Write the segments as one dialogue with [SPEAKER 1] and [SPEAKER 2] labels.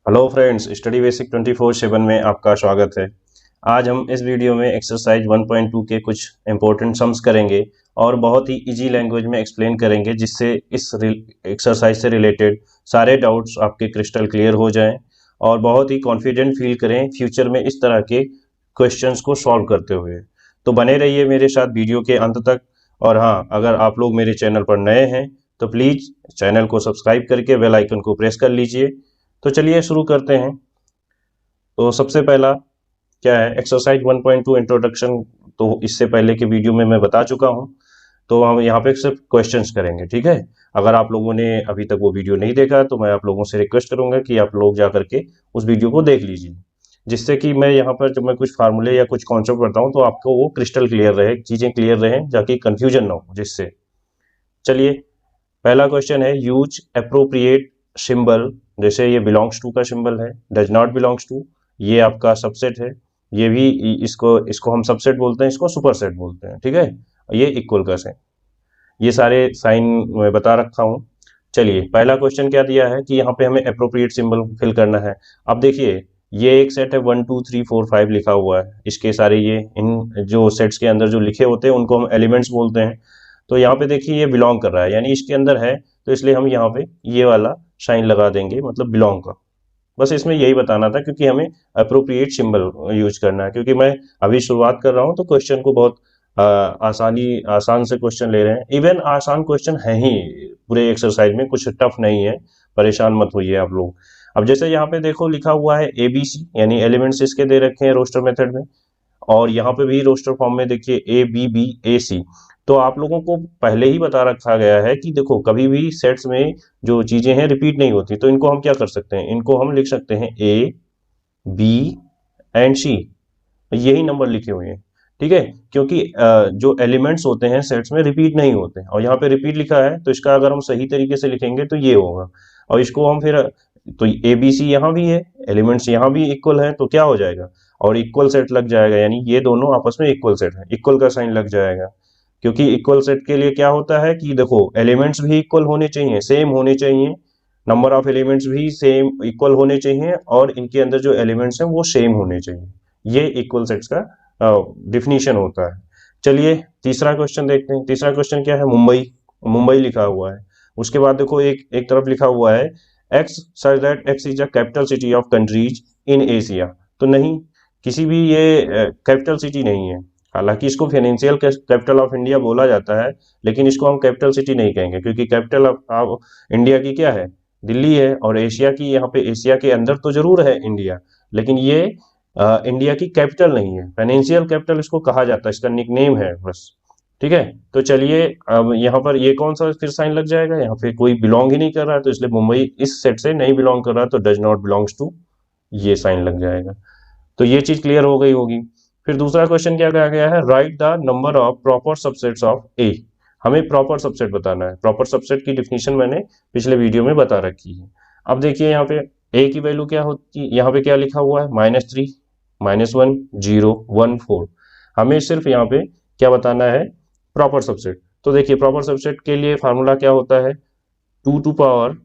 [SPEAKER 1] Hello friends, study basic 24/7 में आपका स्वागत है। आज हम इस वीडियो में एक्सरसाइज 1.2 के कुछ इंपॉर्टेंट सम्स करेंगे और बहुत ही इजी लैंग्वेज में एक्सप्लेन करेंगे, जिससे इस एक्सरसाइज से रिलेटेड सारे डाउट्स आपके क्रिस्टल क्लियर हो जाएं और बहुत ही कॉन्फिडेंट फील करें फ्यूचर में इस तरह के क्वेश्चंस को सॉल्व करते हुए। तो बने रहिए मेरे साथ वीडियो के अंत तक। और हाँ, अगर आप लोग मेरे चैनल पर नए हैं तो प्लीज़ चैनल को सब्सक्राइब करके बेल आइकन को प्रेस कर लीजिए। तो चलिए शुरू करते हैं। तो सबसे पहला क्या है, एक्सरसाइज 1.2 इंट्रोडक्शन। तो इससे पहले के वीडियो में मैं बता चुका हूं। तो हम यहाँ पे सिर्फ क्वेश्चंस करेंगे, ठीक है। अगर आप लोगों ने अभी तक वो वीडियो नहीं देखा तो मैं आप लोगों से रिक्वेस्ट करूंगा कि आप लोग जा करके उस वीडियो को देख लीजिए, जिससे कि मैं यहाँ पर जब मैं कुछ फार्मूले या कुछ कॉन्सेप्ट बताऊं तो आपको वो क्रिस्टल क्लियर रहे, चीजें क्लियर रहे, जाके कंफ्यूजन ना हो जिससे। चलिए, पहला क्वेश्चन है, यूज अप्रोप्रिएट सिंबल। जैसे ये बिलोंग्स टू का सिंबल है, डज नॉट बिलोंग्स टू, ये आपका सबसेट है। ये भी इसको इसको हम सबसेट बोलते हैं, इसको सुपरसेट बोलते हैं, ठीक है। ये इक्वल का है। ये सारे साइन मैं बता रखा हूँ। चलिए, पहला क्वेश्चन क्या दिया है कि यहाँ पे हमें अप्रोप्रिएट सिंबल फिल करना है। अब देखिए, ये एक सेट है, 1 2 3 4 5 लिखा हुआ है। इसके सारे ये इन जो सेट्स के अंदर जो लिखे होते हैं उनको हम एलिमेंट्स बोलते हैं। तो यहाँ पे देखिए, ये बिलोंग कर रहा है, यानी इसके अंदर है, तो इसलिए हम यहाँ पे ये वाला साइन लगा देंगे, मतलब बिलोंग का। बस इसमें यही बताना था, क्योंकि हमें अप्रोप्रिएट सिंबल यूज करना है। क्योंकि मैं अभी शुरुआत कर रहा हूँ तो क्वेश्चन को बहुत आसान से क्वेश्चन ले रहे हैं। इवन आसान क्वेश्चन है ही पूरे एक्सरसाइज में, कुछ टफ नहीं है, परेशान मत होइए आप लोग। अब जैसे यहाँ पे देखो लिखा हुआ है ABC, यानी एलिमेंट्स इसके दे रखे हैं रोस्टर मेथड में। और यहाँ पे भी रोस्टर फॉर्म में देखिए ABBAC। तो आप लोगों को पहले ही बता रखा गया है कि देखो, कभी भी सेट्स में जो चीजें हैं रिपीट नहीं होती, तो इनको हम क्या कर सकते हैं, इनको हम लिख सकते हैं A, B and C। यही नंबर लिखे हुए हैं, ठीक है। क्योंकि जो एलिमेंट्स होते हैं सेट्स में रिपीट नहीं होते, और यहाँ पे रिपीट लिखा है, तो इसका अगर हम सही तरीके से लिखेंगे तो ये होगा। और इसको हम फिर, तो ABC यहाँ भी है, एलिमेंट्स यहाँ भी इक्वल है, तो क्या हो जाएगा, और इक्वल सेट लग जाएगा, यानी ये दोनों आपस में इक्वल सेट है, इक्वल का साइन लग जाएगा। क्योंकि इक्वल सेट के लिए क्या होता है कि देखो, एलिमेंट्स भी इक्वल होने चाहिए, सेम होने चाहिए, नंबर ऑफ एलिमेंट्स भी सेम इक्वल होने चाहिए, और इनके अंदर जो एलिमेंट्स हैं वो सेम होने चाहिए। ये इक्वल सेट्स का डिफिनीशन होता है। चलिए, तीसरा क्वेश्चन देखते हैं। तीसरा क्वेश्चन क्या है, मुंबई। मुंबई लिखा हुआ है। उसके बाद देखो, एक एक तरफ लिखा हुआ है x such that x is a capital city of countries in Asia. तो नहीं, किसी भी ये कैपिटल सिटी नहीं है। हालांकि इसको फाइनेंशियल कैपिटल ऑफ इंडिया बोला जाता है, लेकिन इसको हम कैपिटल सिटी नहीं कहेंगे, क्योंकि कैपिटल ऑफ इंडिया की क्या है, दिल्ली है। और एशिया की, यहाँ पे एशिया के अंदर तो जरूर है इंडिया, लेकिन ये इंडिया की कैपिटल नहीं है। फाइनेंशियल कैपिटल इसको कहा जाता है, इसका निकनेम है बस, ठीक है। तो चलिए, अब यहाँ पर ये कौन सा फिर साइन लग जाएगा, यहाँ पे कोई बिलोंग ही नहीं कर रहा है, तो इसलिए मुंबई इस सेट से नहीं बिलोंग कर रहा है, तो डज नॉट बिलोंग्स टू, ये साइन लग जाएगा। तो ये चीज क्लियर हो गई होगी। फिर दूसरा क्वेश्चन क्या कहा गया है, write the number of proper subsets of A. हमें प्रॉपर सबसेट बताना है। प्रॉपर सबसेट की डिफिनीशन मैंने पिछले वीडियो में बता रखी है। अब देखिए, यहाँ पे ए की वैल्यू क्या होती है, यहाँ पे क्या लिखा हुआ है, -3, -1, 0, 1, 4। हमें सिर्फ यहाँ पे क्या बताना है, प्रॉपर सबसेट। तो देखिए, प्रॉपर सबसेट के लिए फार्मूला क्या होता है, 2 टू पावर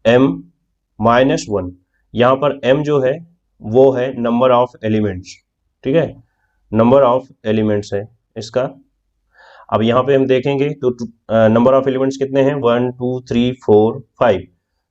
[SPEAKER 1] m-1। यहाँ पर m जो है वो है नंबर ऑफ एलिमेंट्स, ठीक है, नंबर ऑफ एलिमेंट्स है इसका। अब यहाँ पे हम देखेंगे तो नंबर ऑफ एलिमेंट्स कितने हैं, 1 2 3 4 5।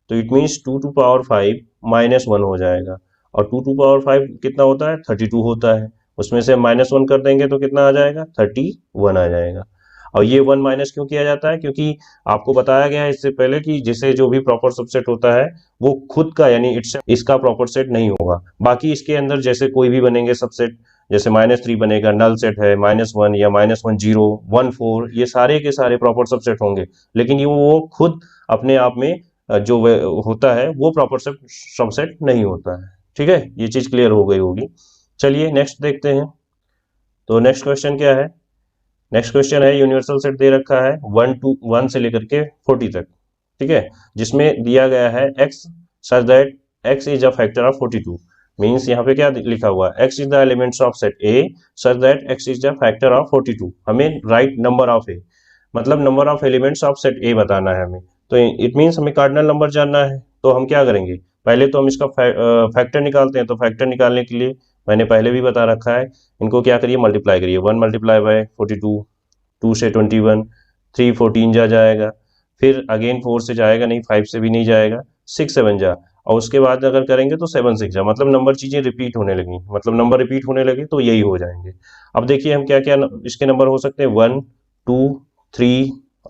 [SPEAKER 1] तो इट मीन्स 2 टू पावर 5 -1 हो जाएगा। और 2 टू पावर 5 कितना होता है, 32 होता है। उसमें से -1 कर देंगे तो कितना आ जाएगा, 31 आ जाएगा। और ये 1 माइनस क्यों किया जाता है, क्योंकि आपको बताया गया है इससे पहले कि जिसे जो भी प्रॉपर सबसेट होता है वो खुद का, यानी इट्स इसका प्रॉपर सेट नहीं होगा। बाकी इसके अंदर जैसे कोई भी बनेंगे सबसेट, जैसे -3 बनेगा, नल सेट है, -1 या -1 0 1 4, ये सारे के सारे प्रॉपर सबसेट होंगे। लेकिन ये वो खुद अपने आप में जो होता है वो प्रॉपर सबसेट नहीं होता है, ठीक है। ये चीज क्लियर हो गई होगी। चलिए नेक्स्ट देखते हैं। तो नेक्स्ट क्वेश्चन क्या है, नेक्स्ट क्वेश्चन है, यूनिवर्सल सेट दे रखा है 1 से लेकर के 40 तक, ठीक है, जिसमें दिया गया है x such that x is a factor of 42। Means यहाँ पे क्या लिखा हुआ है, x is the elements of set A such that x is the factor of 42। हमें राइट नंबर ऑफ A, मतलब number of elements of set A बताना है हमें। तो इट मीन्स हमें कार्डिनल नंबर जानना है। तो हम क्या करेंगे, पहले तो हम इसका फैक्टर निकालते हैं। तो फैक्टर निकालने के लिए मैंने पहले भी बता रखा है, इनको क्या करिए, मल्टीप्लाई करिए। 1 मल्टीप्लाई बाय 42, 2 से 21, 3 14 जा जाएगा, फिर अगेन 4 से जाएगा नहीं, 5 से भी नहीं जाएगा, 6 7 जा, और उसके बाद अगर करेंगे तो 7 6 जा, मतलब नंबर चीजें रिपीट होने लगी, मतलब नंबर रिपीट होने लगे तो यही हो जाएंगे। अब देखिए हम क्या क्या इसके नंबर हो सकते हैं, 1 2 3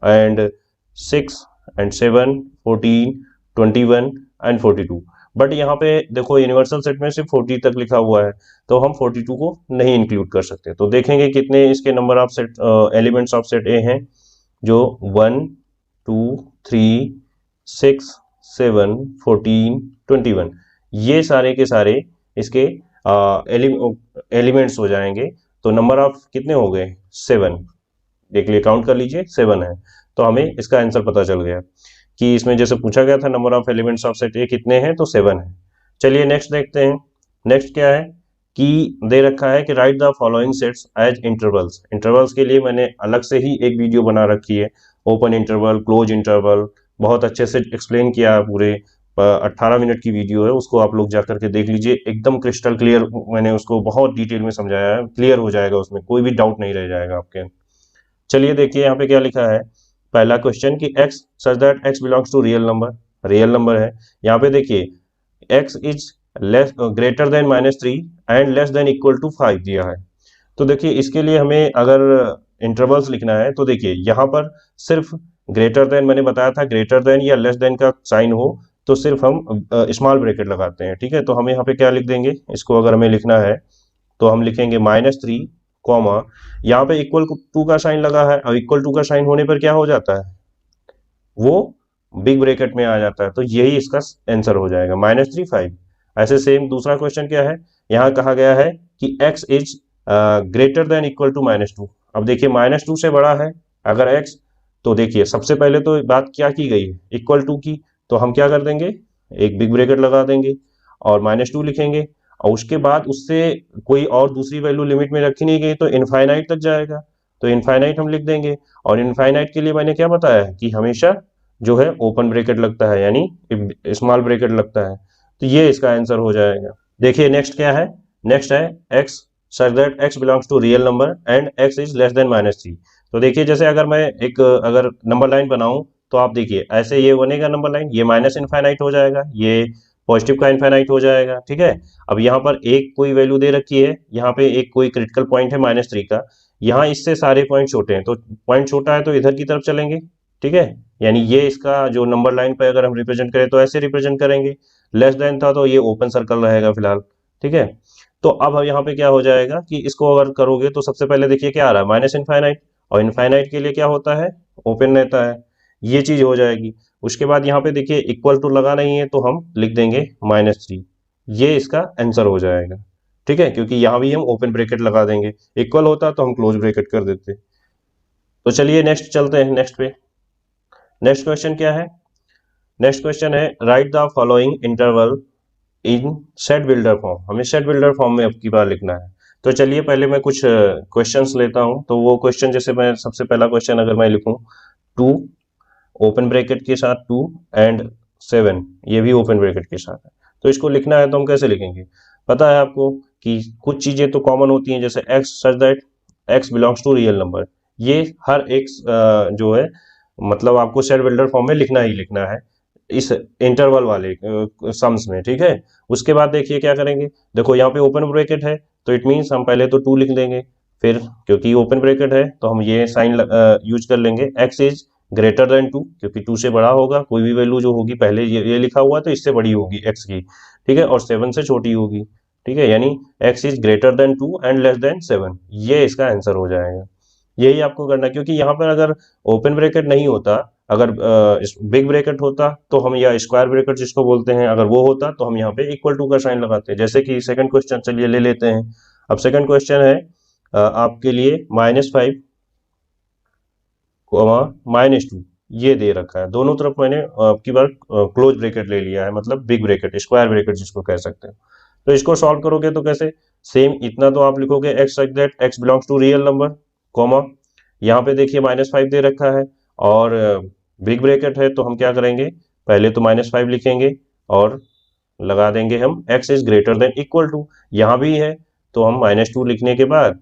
[SPEAKER 1] एंड 6 एंड 7 14 21 एंड 42। बट यहाँ पे देखो यूनिवर्सल सेट में सिर्फ 40 तक लिखा हुआ है, तो हम 42 को नहीं इंक्लूड कर सकते। तो देखेंगे कितने इसके number of set elements of set ए हैं, जो 1 2 3 6 7 14 21, ये सारे के सारे इसके एलिमेंट्स हो जाएंगे। तो नंबर ऑफ कितने हो गए, 7, देख लिए काउंट कर लीजिए, 7 है। तो हमें इसका आंसर पता चल गया कि इसमें जैसे पूछा गया था number of elements of set ए कितने हैं, तो 7 है। चलिए नेक्स्ट देखते हैं। नेक्स्ट क्या है कि दे रखा है कि write the following sets as intervals. Intervals के लिए मैंने अलग से ही एक वीडियो बना रखी है, ओपन इंटरवल, क्लोज इंटरवल, बहुत अच्छे से एक्सप्लेन किया, पूरे 18 मिनट की वीडियो है, उसको आप लोग जाकर के देख लीजिए, एकदम क्रिस्टल क्लियर मैंने उसको बहुत डिटेल में समझाया है, क्लियर हो जाएगा, उसमें कोई भी डाउट नहीं रह जाएगा आपके। चलिए देखिए यहाँ पे क्या लिखा है, पहला क्वेश्चन कि x such that x belongs to real number, real number है। यहाँ पे देखिए x is less greater than -3 and less than equal to 5 दिया है। तो देखिए इसके लिए हमें अगर इंटरवल्स लिखना है तो देखिए यहाँ पर सिर्फ ग्रेटर देन, मैंने बताया था ग्रेटर देन या लेस देन का साइन हो तो सिर्फ हम स्मॉल ब्रैकेट लगाते हैं, ठीक है। तो हम यहाँ पे क्या लिख देंगे, इसको अगर हमें लिखना है तो हम लिखेंगे -3 कॉमा, यहाँ पे इक्वल टू का साइन लगा है, और इक्वल टू का साइन होने पर क्या हो जाता है, वो बिग ब्रैकेट में आ जाता है। तो यही इसका आंसर हो जाएगा, -3 5। ऐसे सेम दूसरा क्वेश्चन क्या है, यहाँ कहा गया है कि x is greater than equal to -2। अब देखिए -2 से बड़ा है अगर x, तो देखिए सबसे पहले तो बात क्या की गई है, इक्वल टू की, तो हम क्या कर देंगे, एक बिग ब्रैकेट लगा देंगे और -2 लिखेंगे, और उसके बाद उससे कोई और दूसरी वैल्यू लिमिट में रखी नहीं गई तो इनफाइनाइट तक जाएगा, तो इनफाइनाइट हम लिख देंगे। और इनफाइनाइट के लिए मैंने क्या बताया कि हमेशा जो है ओपन ब्रैकेट लगता है, यानी स्मॉल ब्रैकेट लगता है। तो ये इसका आंसर हो जाएगा। देखिए नेक्स्ट क्या है, नेक्स्ट है x such that x belongs to real number and x is less than -3। तो देखिए जैसे अगर मैं एक अगर नंबर लाइन बनाऊं तो आप देखिए ऐसे ये बनेगा नंबर लाइन, ये माइनस इनफाइनाइट हो जाएगा, ये पॉजिटिव का इनफाइनाइट हो जाएगा, ठीक है। अब यहाँ पर एक कोई वैल्यू दे रखी है, यहाँ पे एक कोई क्रिटिकल पॉइंट है -3 का, यहाँ इससे सारे पॉइंट छोटे हैं, तो पॉइंट छोटा है तो इधर की तरफ चलेंगे, ठीक है। यानी ये इसका जो नंबर लाइन पे अगर हम रिप्रेजेंट करें तो ऐसे रिप्रेजेंट करेंगे, लेस देन था तो ये ओपन सर्कल रहेगा फिलहाल, ठीक है। तो अब यहाँ पे क्या हो जाएगा कि इसको अगर करोगे तो सबसे पहले देखिए क्या आ रहा है, माइनस इनफाइनाइट, और इनफाइनाइट के लिए क्या होता है, ओपन रहता है, ये चीज हो जाएगी। उसके बाद यहाँ पे देखिए इक्वल टू लगा नहीं है तो हम लिख देंगे -3, ये इसका आंसर हो जाएगा, ठीक है, क्योंकि यहाँ भी हम ओपन ब्रैकेट लगा देंगे, इक्वल होता तो हम क्लोज ब्रैकेट कर देते। तो चलिए नेक्स्ट चलते हैं, नेक्स्ट पे। नेक्स्ट क्वेश्चन क्या है, नेक्स्ट क्वेश्चन है write the following interval in set builder form. हमें सेट बिल्डर फॉर्म में अब की बार लिखना है। तो चलिए पहले मैं कुछ क्वेश्चंस लेता हूं। तो वो क्वेश्चन जैसे मैं सबसे पहला क्वेश्चन अगर मैं लिखूं 2 ओपन ब्रैकेट के साथ 2 एंड 7, ये भी ओपन ब्रैकेट के साथ है, तो इसको लिखना है तो हम कैसे लिखेंगे। पता है आपको कि कुछ चीजें तो कॉमन होती हैं, जैसे x such that x belongs to real number, ये हर एक जो है मतलब आपको सेट बिल्डर फॉर्म में लिखना ही लिखना है इस इंटरवल वाले सम्स में, ठीक है। उसके बाद देखिए क्या करेंगे, देखो यहाँ पे ओपन ब्रैकेट है तो इट मीन्स हम पहले तो 2 लिख देंगे, फिर क्योंकि ओपन ब्रैकेट है तो हम ये साइन यूज कर लेंगे, x इज ग्रेटर देन 2, क्योंकि 2 से बड़ा होगा, कोई भी वैल्यू जो होगी पहले ये लिखा हुआ है तो इससे बड़ी होगी x की, ठीक है, और 7 से छोटी होगी, ठीक है, यानी x is greater then 2 and less then 7, ये इसका आंसर हो जाएगा। यही आपको करना है, क्योंकि यहाँ पर अगर ओपन ब्रैकेट नहीं होता, अगर बिग ब्रैकेट होता तो हम, या स्क्वायर ब्रैकेट जिसको बोलते हैं, अगर वो होता तो हम यहाँ पे इक्वल टू का साइन लगाते हैं। जैसे कि सेकंड क्वेश्चन चलिए ले लेते हैं। अब सेकंड क्वेश्चन है आपके लिए -5 -2, ये दे रखा है, दोनों तरफ मैंने आपकी बार क्लोज ब्रैकेट ले लिया है, मतलब बिग ब्रैकेट, स्क्वायर ब्रैकेट जिसको कह सकते हैं। तो इसको सॉल्व करोगे तो कैसे, सेम इतना तो आप लिखोगे x such that x belongs to real number, comma यहाँ पे देखिए -5 दे रखा है, और बिग ब्रैकेट है तो हम क्या करेंगे, पहले तो -5 लिखेंगे और लगा देंगे हम x is greater than equal to, यहाँ भी है तो हम -2 लिखने के बाद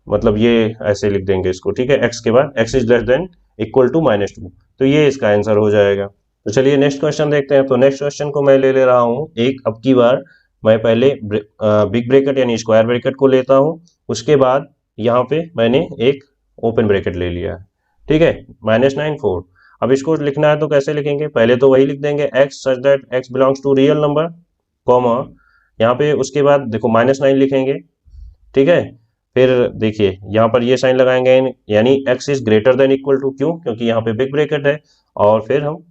[SPEAKER 1] मतलब ये ऐसे लिख देंगे इसको, ठीक है, x के बाद x is less than equal to -2, तो ये इसका आंसर हो जाएगा। तो चलिए नेक्स्ट क्वेश्चन देखते हैं। तो नेक्स्ट क्वेश्चन को मैं ले रहा हूँ एक, अब की बार मैं पहले बिग ब्रैकेट यानी स्क्वायर ब्रैकेट को लेता हूँ, उसके बाद यहाँ पे मैंने एक ओपन ब्रैकेट ले लिया है, ठीक है, -9 4। अब इसको लिखना है तो कैसे लिखेंगे, पहले तो वही लिख देंगे x such that x belongs to real number, comma यहाँ पे उसके बाद देखो -9 लिखेंगे, ठीक है। फिर देखिए यहाँ पर ये साइन लगाएंगे यानी x is greater than equal to, क्यों, क्योंकि यहाँ पे बिग ब्रैकेट है, और फिर हम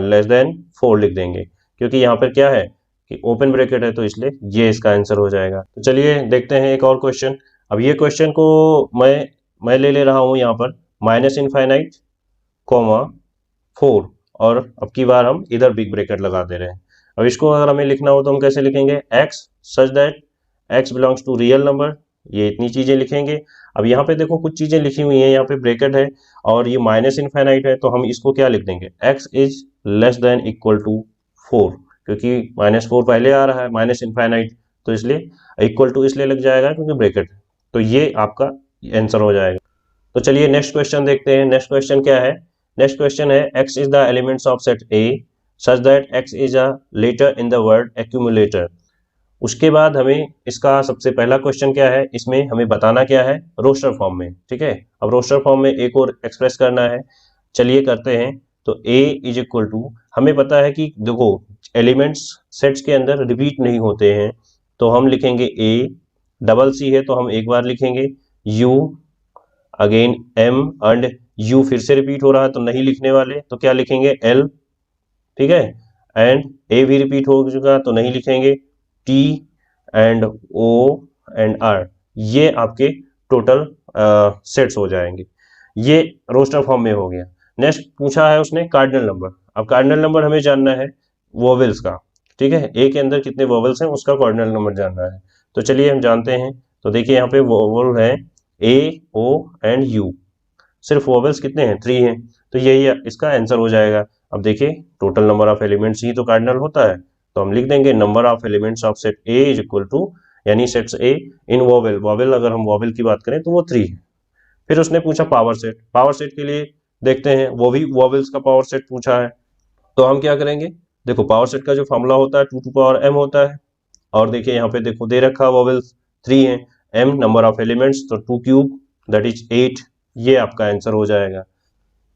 [SPEAKER 1] लेस देन 4 लिख देंगे क्योंकि यहाँ पर क्या है कि ओपन ब्रैकेट है, तो इसलिए ये इसका आंसर हो जाएगा। तो चलिए देखते हैं एक और क्वेश्चन। अब ये क्वेश्चन को मैं ले रहा हूँ यहाँ पर -∞, कॉमा 4, और अब की बार हम इधर बिग ब्रैकेट लगा दे रहे हैं। अब इसको अगर हमें लिखना हो तो हम कैसे लिखेंगे, x such that x belongs to real number, ये इतनी चीजें लिखेंगे। अब यहाँ पे देखो कुछ चीजें लिखी हुई हैं, यहाँ पे ब्रैकेट है और ये -∞ है, तो हम इसको क्या लिख देंगे, x is less than equal to 4, क्योंकि -4 पहले आ रहा है -∞, तो इसलिए इक्वल टू इसलिए लग जाएगा क्योंकि ब्रैकेट, तो ये आपका आंसर हो जाएगा। तो चलिए नेक्स्ट क्वेश्चन देखते हैं। नेक्स्ट क्वेश्चन क्या है, नेक्स्ट क्वेश्चन है x is the elements of set A such that x is a letter in the word accumulator. उसके बाद हमें इसका सबसे पहला क्वेश्चन क्या है, इसमें हमें बताना क्या है, रोस्टर फॉर्म में, ठीक है। अब रोस्टर फॉर्म में एक और एक्सप्रेस करना है, चलिए करते हैं। तो a इज इक्वल टू, हमें पता है कि देखो एलिमेंट्स सेट्स के अंदर रिपीट नहीं होते हैं, तो हम लिखेंगे a, डबल c है तो हम एक बार लिखेंगे, u again m and u फिर से रिपीट हो रहा है तो नहीं लिखने वाले, तो क्या लिखेंगे l, ठीक है, एंड a भी रिपीट हो चुका तो नहीं लिखेंगे, t and o and r, ये आपके टोटल सेट्स हो जाएंगे। ये रोस्टर फॉर्म में हो गया। नेक्स्ट पूछा है उसने कार्डिनल नंबर। अब कार्डिनल नंबर हमें जानना है वोवेल्स का, ठीक है, ए के अंदर कितने वोवेल्स हैं उसका कार्डिनल नंबर जानना है। तो चलिए हम जानते हैं। तो देखिए यहाँ पे वोवेल है ए, ओ एंड यू, सिर्फ वोवेल्स कितने हैं, 3 हैं, तो यही इसका आंसर हो जाएगा। अब देखिए टोटल नंबर ऑफ एलिमेंट्स ही तो कार्डिनल होता है, तो हम लिख देंगे number of elements of set A is equal to, यानी sets A in vowel, vowel अगर हम वोवेल की बात करें तो वो 3 है। फिर उसने पूछा पावर सेट, पावर सेट के लिए देखते हैं, वो भी वोवेल्स का पावर सेट पूछा है, तो हम क्या करेंगे, देखो पावर सेट का जो फॉर्मूला होता है 2 टू पावर m होता है, और देखिए यहाँ पे देखो दे रखा वोवेल्स 3 है, m नंबर ऑफ एलिमेंट्स तो 2 क्यूब दैट इज 8, ये आपका आंसर हो जाएगा।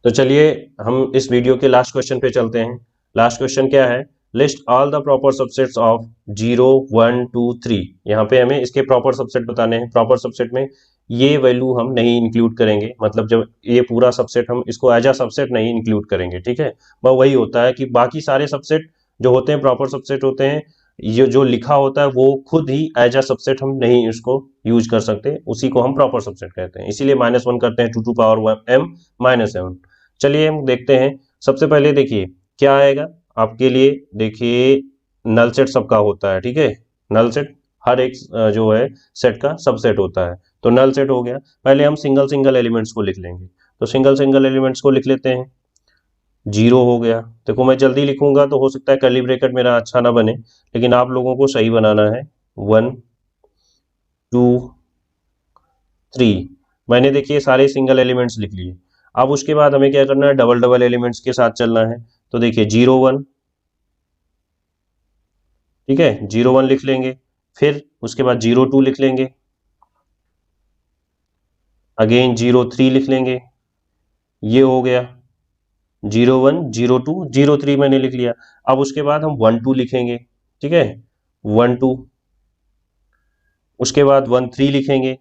[SPEAKER 1] तो चलिए हम इस वीडियो के लास्ट क्वेश्चन पे चलते हैं। लास्ट क्वेश्चन क्या है, list all the proper subsets of 0 1 2 3। यहाँ पे हमें इसके प्रॉपर सबसेट बताने हैं। प्रॉपर सबसेट में ये वैल्यू हम नहीं इंक्लूड करेंगे, मतलब जब ये पूरा सबसेट हम इसको एज अ सबसेट नहीं इंक्लूड करेंगे, ठीक है। वह वही होता है कि बाकी सारे सबसेट जो होते हैं प्रॉपर सबसेट होते हैं, ये जो लिखा होता है वो खुद ही एज अ सबसेट हम नहीं उसको यूज कर सकते, उसी को हम प्रॉपर सबसेट कहते हैं, इसीलिए -1 करते हैं 2 टू पावर m -7। चलिए हम देखते हैं। सबसे पहले देखिए क्या आएगा आपके लिए, देखिए नल सेट सबका होता है, ठीक है, नल सेट हर एक जो है सेट का सबसेट होता है, तो नल सेट हो गया। पहले हम सिंगल सिंगल एलिमेंट्स को लिख लेंगे, तो सिंगल सिंगल एलिमेंट्स को लिख लेते हैं। 0 हो गया, देखो मैं जल्दी लिखूंगा तो हो सकता है कर्ली ब्रैकेट मेरा अच्छा ना बने, लेकिन आप लोगों को सही बनाना है। 1 2 3, मैंने देखिए सारे सिंगल एलिमेंट्स लिख लिए। अब उसके बाद हमें क्या करना है, डबल डबल एलिमेंट्स के साथ चलना है। तो देखिए 0 1, ठीक है, 0 1 लिख लेंगे, फिर उसके बाद 0 2 लिख लेंगे, अगेन 0 3 लिख लेंगे, ये हो गया 0 1 0 2 0 3 मैंने लिख लिया। अब उसके बाद हम 1 2 लिखेंगे, ठीक है, 1 2, उसके बाद 1 3 लिखेंगे,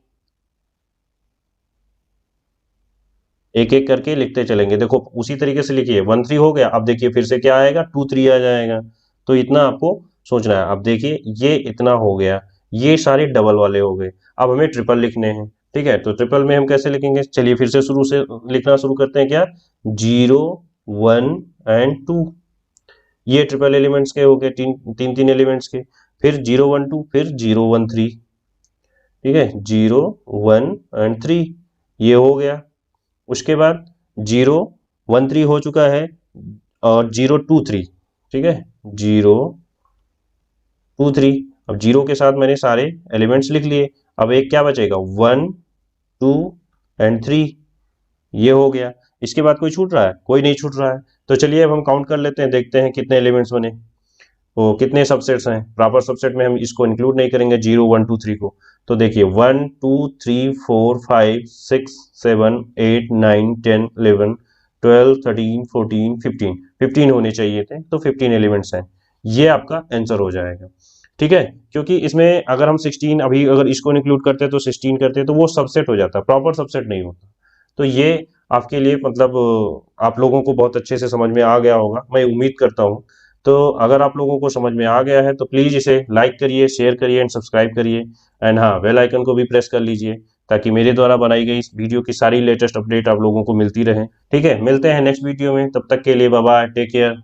[SPEAKER 1] एक एक करके लिखते चलेंगे। देखो उसी तरीके से लिखिए, 1 3 हो गया, अब देखिए फिर से क्या आएगा, 2 3 आ जाएगा, तो इतना आपको सोचना है। अब देखिए ये इतना हो गया, ये सारे डबल वाले हो गए। अब हमें ट्रिपल लिखने हैं, ठीक है, तो ट्रिपल में हम कैसे लिखेंगे, चलिए फिर से शुरू से लिखना शुरू करते हैं। क्या, 0 1 एंड 2, ये ट्रिपल एलिमेंट्स के हो गए, तीन तीन एलिमेंट्स के। फिर 0 1 2, फिर 0 1 3, ठीक है, 0 1 एंड 3, ये हो गया। उसके बाद 0 13 हो चुका है और 023, ठीक है, 023। अब 0 के साथ मैंने सारे एलिमेंट्स लिख लिए। अब एक क्या बचेगा, 1 2 एंड 3, ये हो गया। इसके बाद कोई छूट रहा है? कोई नहीं छूट रहा है। तो चलिए अब हम काउंट कर लेते हैं, देखते हैं कितने एलिमेंट्स बने, वो कितने सबसेट्स हैं। प्रॉपर सबसेट में हम इसको इंक्लूड नहीं करेंगे 0 1 2 3 को। तो देखिए 1 2 3 4 5 6 7 8 9 10 11 12 13 14 15, 15 होने चाहिए थे, तो 15 एलिमेंट्स हैं। ये आपका आंसर हो जाएगा, ठीक है। क्योंकि इसमें अगर हम 16 अभी अगर इसको इंक्लूड करते तो 16 करते तो वो सबसेट हो जाता, प्रॉपर सबसेट नहीं होता। तो ये आपके लिए मतलब आप लोगों को बहुत अच्छे से समझ में आ गया होगा, मैं उम्मीद करता हूँ। तो अगर आप लोगों को समझ में आ गया है तो प्लीज़ इसे लाइक करिए, शेयर करिए एंड सब्सक्राइब करिए। एंड हाँ, बेल आइकन को भी प्रेस कर लीजिए ताकि मेरे द्वारा बनाई गई इस वीडियो की सारी लेटेस्ट अपडेट आप लोगों को मिलती रहे। ठीक है, मिलते हैं नेक्स्ट वीडियो में, तब तक के लिए बाय बाय, टेक केयर।